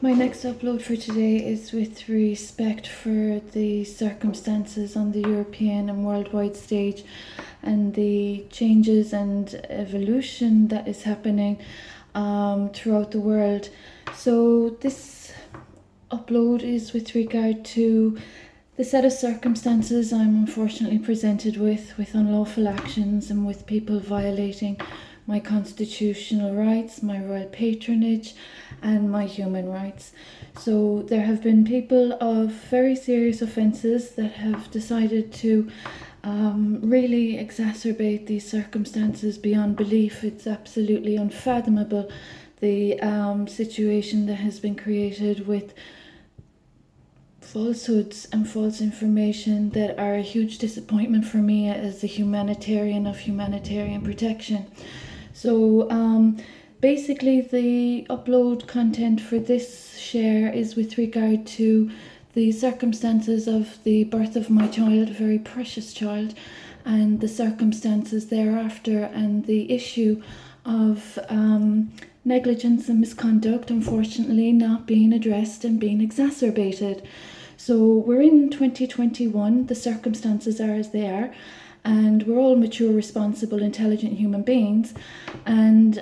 My next upload for today is with respect for the circumstances on the European and worldwide stage and the changes and evolution that is happening throughout the world. So this upload is with regard to the set of circumstances I'm unfortunately presented with unlawful actions and with people violating my constitutional rights, my royal patronage, and my human rights. So there have been people of very serious offences that have decided to really exacerbate these circumstances beyond belief. It's absolutely unfathomable, the situation that has been created with falsehoods and false information that are a huge disappointment for me as a humanitarian of humanitarian protection. So basically the upload content for this share is with regard to the circumstances of the birth of my child, a very precious child, and the circumstances thereafter, and the issue of negligence and misconduct unfortunately not being addressed and being exacerbated. So we're in 2021, the circumstances are as they are, and we're all mature, responsible, intelligent human beings. And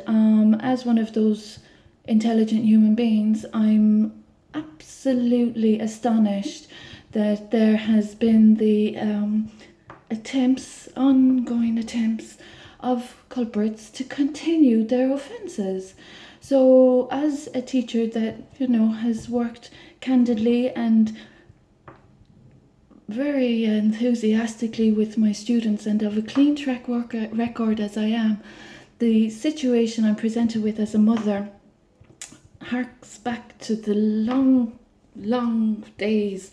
as one of those intelligent human beings, I'm absolutely astonished that there has been the ongoing attempts of culprits to continue their offences. So as a teacher that, has worked candidly and very enthusiastically with my students and of a clean track record as I am, the situation I'm presented with as a mother harks back to the long days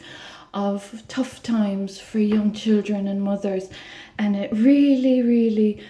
of tough times for young children and mothers, and it really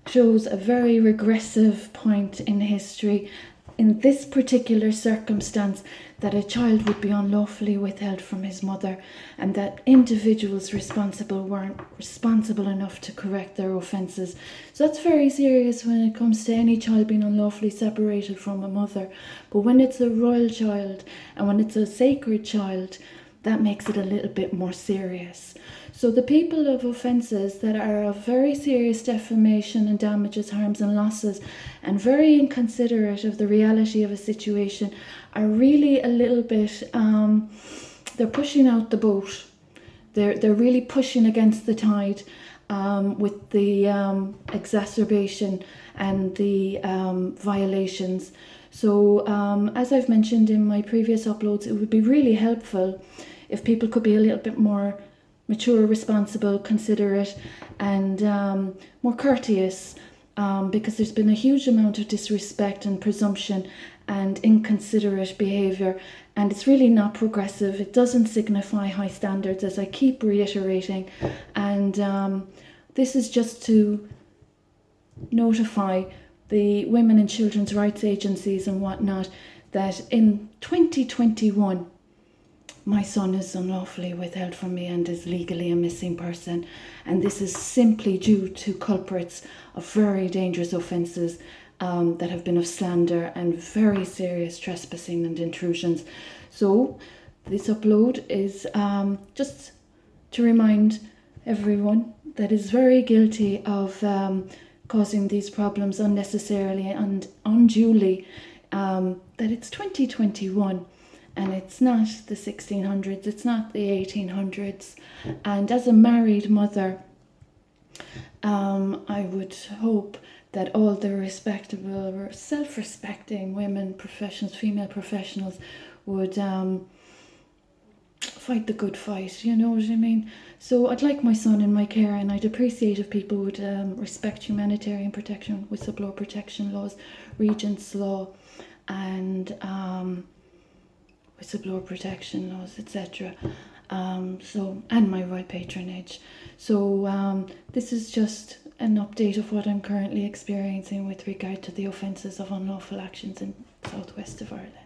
shows a very regressive point in history in this particular circumstance, that a child would be unlawfully withheld from his mother and that individuals responsible weren't responsible enough to correct their offences. So that's very serious when it comes to any child being unlawfully separated from a mother. But when it's a royal child and when it's a sacred child, that makes it a little bit more serious. So the people of offences that are of very serious defamation and damages, harms and losses, and very inconsiderate of the reality of a situation, are really a little bit, they're pushing out the boat. They're really pushing against the tide with the exacerbation and the violations. So as I've mentioned in my previous uploads, it would be really helpful if people could be a little bit more mature, responsible, considerate, and more courteous, because there's been a huge amount of disrespect and presumption and inconsiderate behaviour, and it's really not progressive. It doesn't signify high standards, as I keep reiterating, and this is just to notify the women and children's rights agencies and whatnot that in 2021 my son is unlawfully withheld from me and is legally a missing person, and this is simply due to culprits of very dangerous offences that have been of slander and very serious trespassing and intrusions. So this upload is just to remind everyone that is very guilty of causing these problems unnecessarily and unduly, that it's 2021 and it's not the 1600s, it's not the 1800s. And as a married mother, I would hope that all the respectable, self-respecting women, professionals, female professionals would fight the good fight, you know what I mean? So I'd like my son in my care, and I'd appreciate if people would respect humanitarian protection, whistleblower protection laws, Regents law, and whistleblower protection laws, etc. And my royal patronage. So this is just an update of what I'm currently experiencing with regard to the offences of unlawful actions in southwest of Ireland.